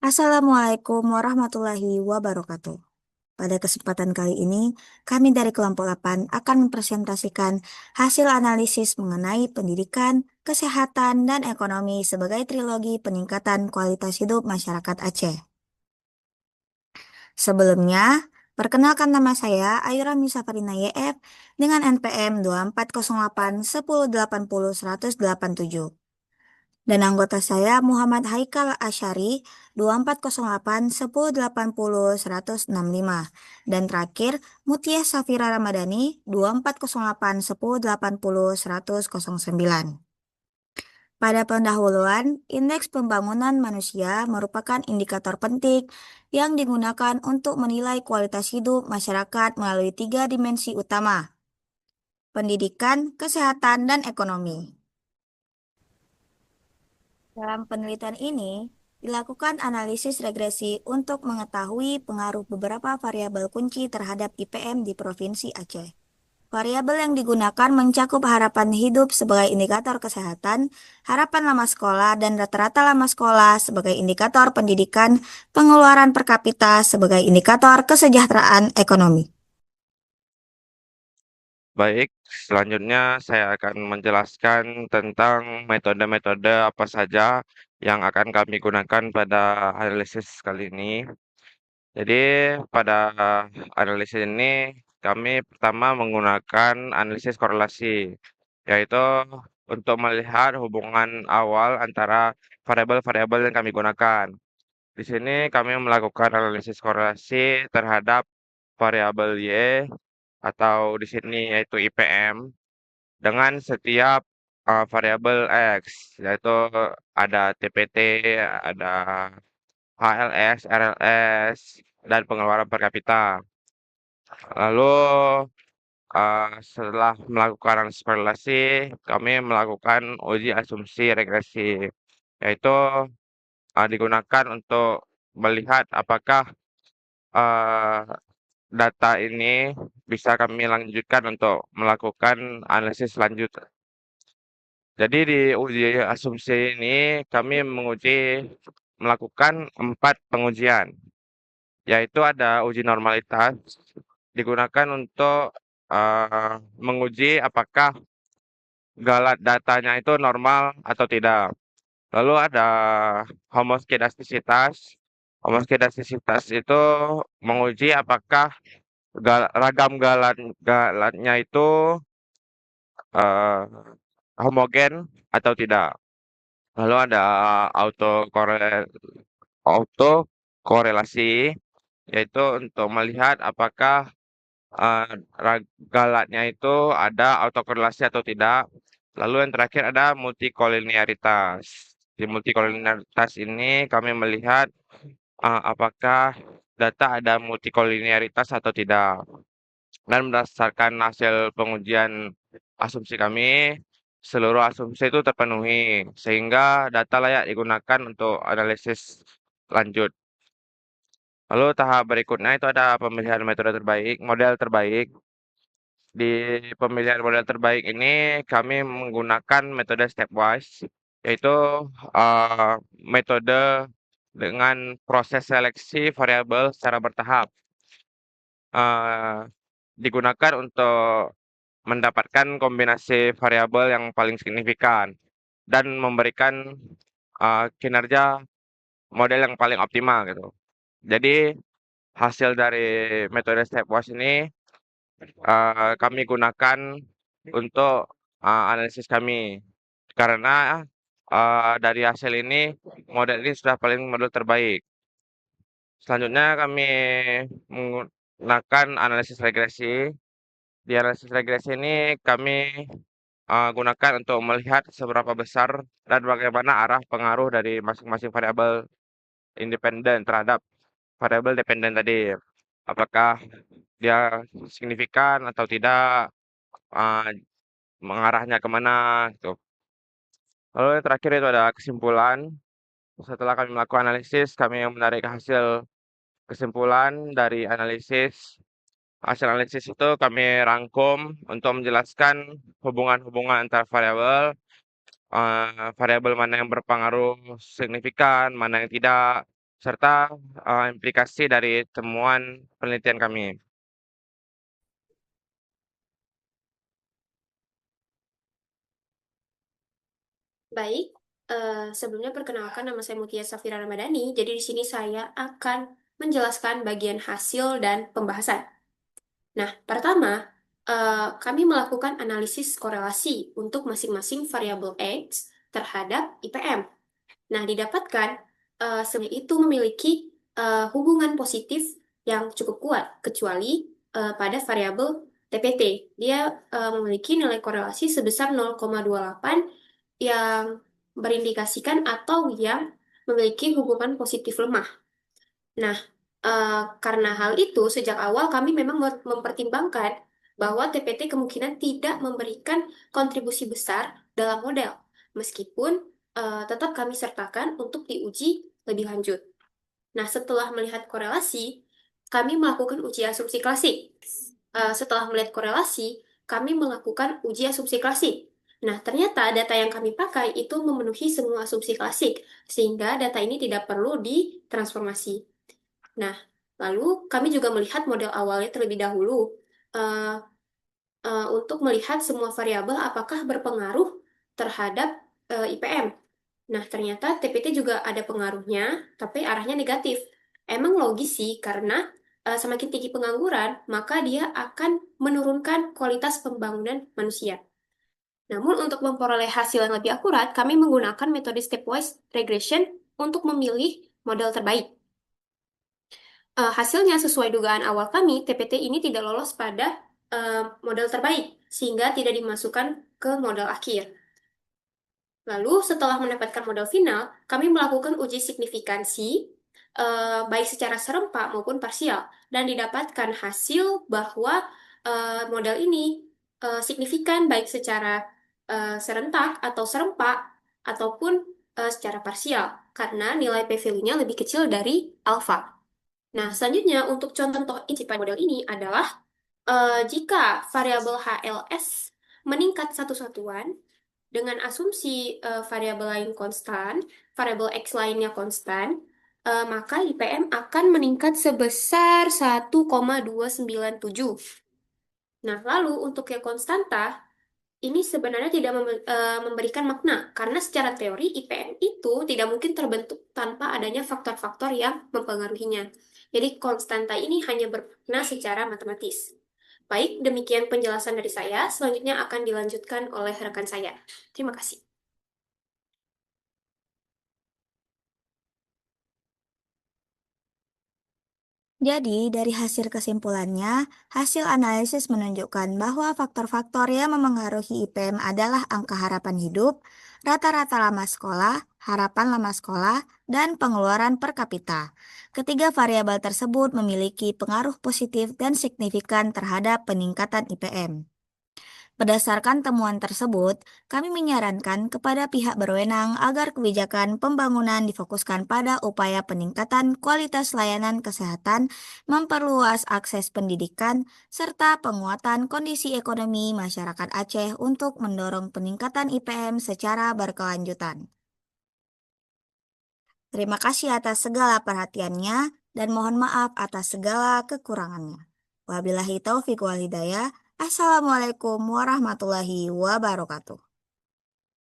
Assalamualaikum warahmatullahi wabarakatuh. Pada kesempatan kali ini, kami dari kelompok 8 akan mempresentasikan hasil analisis mengenai pendidikan, kesehatan, dan ekonomi sebagai trilogi peningkatan kualitas hidup masyarakat Aceh. Sebelumnya, perkenalkan nama saya Ayura Misafarina YF dengan NPM 2408 1080 187. Dan anggota saya Muhammad Haikal Asyari 2408 1080 165. Dan terakhir Mutia Safira Ramadhani 2408 1080 109. Pada pendahuluan, indeks pembangunan manusia merupakan indikator penting yang digunakan untuk menilai kualitas hidup masyarakat melalui tiga dimensi utama: pendidikan, kesehatan, dan ekonomi. Dalam penelitian ini, dilakukan analisis regresi untuk mengetahui pengaruh beberapa variabel kunci terhadap IPM di Provinsi Aceh. Variabel yang digunakan mencakup harapan hidup sebagai indikator kesehatan, harapan lama sekolah, dan rata-rata lama sekolah sebagai indikator pendidikan, pengeluaran per kapita sebagai indikator kesejahteraan ekonomi. Baik, selanjutnya saya akan menjelaskan tentang metode-metode apa saja yang akan kami gunakan pada analisis kali ini. Jadi, pada analisis ini kami pertama menggunakan analisis korelasi, yaitu untuk melihat hubungan awal antara variabel-variabel yang kami gunakan. Di sini kami melakukan analisis korelasi terhadap variabel Y atau di sini yaitu IPM dengan setiap variabel X, yaitu ada TPT, ada HLS, RLS, dan pengeluaran per kapita. Lalu setelah melakukan analisis korelasi, kami melakukan uji asumsi regresi, yaitu digunakan untuk melihat apakah eh, data ini bisa kami lanjutkan untuk melakukan analisis lanjut. Jadi di uji asumsi ini kami melakukan 4 pengujian, yaitu ada uji normalitas digunakan untuk menguji apakah datanya itu normal atau tidak. Lalu ada homoskedastisitas. Homoskedastisitas itu menguji apakah ragam galatnya itu eh, homogen atau tidak. Lalu ada autokorel autokorelasi, yaitu untuk melihat apakah galatnya itu ada autokorelasi atau tidak. Lalu yang terakhir ada multikolinearitas. Di multikolinearitas ini kami melihat apakah data ada multikolinearitas atau tidak. Dan berdasarkan hasil pengujian asumsi kami, seluruh asumsi itu terpenuhi, sehingga data layak digunakan untuk analisis lanjut. Lalu tahap berikutnya itu ada pemilihan metode terbaik, model terbaik. Di pemilihan model terbaik ini kami menggunakan metode stepwise, yaitu metode dengan proses seleksi variabel secara bertahap. Digunakan untuk mendapatkan kombinasi variabel yang paling signifikan dan memberikan kinerja model yang paling optimal gitu. Jadi hasil dari metode stepwise ini kami gunakan untuk analisis kami karena dari hasil ini model ini sudah paling model terbaik. Selanjutnya kami menggunakan analisis regresi. Di analisis regresi ini kami gunakan untuk melihat seberapa besar dan bagaimana arah pengaruh dari masing-masing variabel independen terhadap variabel dependen tadi. Apakah dia signifikan atau tidak, uh, mengarahnya kemana gitu. Lalu yang terakhir itu ada kesimpulan. Setelah kami melakukan analisis, kami menarik hasil kesimpulan dari analisis. Hasil analisis itu kami rangkum untuk menjelaskan hubungan-hubungan antar variabel, variabel mana yang berpengaruh signifikan, mana yang tidak, serta implikasi dari temuan penelitian kami. Baik, sebelumnya perkenalkan nama saya Mutia Safira Ramadhani. Jadi di sini saya akan menjelaskan bagian hasil dan pembahasan. Nah, pertama, kami melakukan analisis korelasi untuk masing-masing variabel X terhadap IPM. Nah, didapatkan sebenarnya itu memiliki hubungan positif yang cukup kuat, kecuali pada variabel TPT. Dia memiliki nilai korelasi sebesar 0,28 yang berindikasikan atau yang memiliki hubungan positif lemah. Nah, karena hal itu, sejak awal kami memang mempertimbangkan bahwa TPT kemungkinan tidak memberikan kontribusi besar dalam model, meskipun tetap kami sertakan untuk diuji lebih lanjut. Nah, setelah melihat korelasi, kami melakukan uji asumsi klasik. Setelah melihat korelasi, kami melakukan uji asumsi klasik. Nah, ternyata data yang kami pakai itu memenuhi semua asumsi klasik, sehingga data ini tidak perlu ditransformasi. Nah, lalu kami juga melihat model awalnya terlebih dahulu eh, untuk melihat semua variabel apakah berpengaruh terhadap IPM. Nah, ternyata TPT juga ada pengaruhnya, tapi arahnya negatif. Emang logis sih, karena semakin tinggi pengangguran, maka dia akan menurunkan kualitas pembangunan manusia. Namun, untuk memperoleh hasil yang lebih akurat, kami menggunakan metode stepwise regression untuk memilih model terbaik. Hasilnya sesuai dugaan awal kami, TPT ini tidak lolos pada model terbaik, sehingga tidak dimasukkan ke model akhir. Lalu, setelah mendapatkan model final, kami melakukan uji signifikansi, baik secara serempak maupun parsial, dan didapatkan hasil bahwa model ini signifikan baik secara serentak atau serempak, ataupun secara parsial, karena nilai p-value-nya lebih kecil dari alfa. Nah, selanjutnya untuk contoh inci pada model ini adalah jika variabel HLS meningkat satu satuan dengan asumsi variabel lain konstan, variabel X lainnya konstan, maka IPM akan meningkat sebesar 1,297. Nah, lalu untuk yang konstanta, ini sebenarnya tidak memberikan makna, karena secara teori IPM itu tidak mungkin terbentuk tanpa adanya faktor-faktor yang mempengaruhinya. Jadi konstanta ini hanya bermakna secara matematis. Baik, demikian penjelasan dari saya. Selanjutnya akan dilanjutkan oleh rekan saya. Terima kasih. Jadi, dari hasil kesimpulannya, hasil analisis menunjukkan bahwa faktor-faktor yang memengaruhi IPM adalah angka harapan hidup, rata-rata lama sekolah, harapan lama sekolah, dan pengeluaran per kapita. Ketiga variabel tersebut memiliki pengaruh positif dan signifikan terhadap peningkatan IPM. Berdasarkan temuan tersebut, kami menyarankan kepada pihak berwenang agar kebijakan pembangunan difokuskan pada upaya peningkatan kualitas layanan kesehatan, memperluas akses pendidikan, serta penguatan kondisi ekonomi masyarakat Aceh untuk mendorong peningkatan IPM secara berkelanjutan. Terima kasih atas segala perhatiannya dan mohon maaf atas segala kekurangannya. Wabillahi taufiq wal hidayah. Assalamualaikum warahmatullahi wabarakatuh.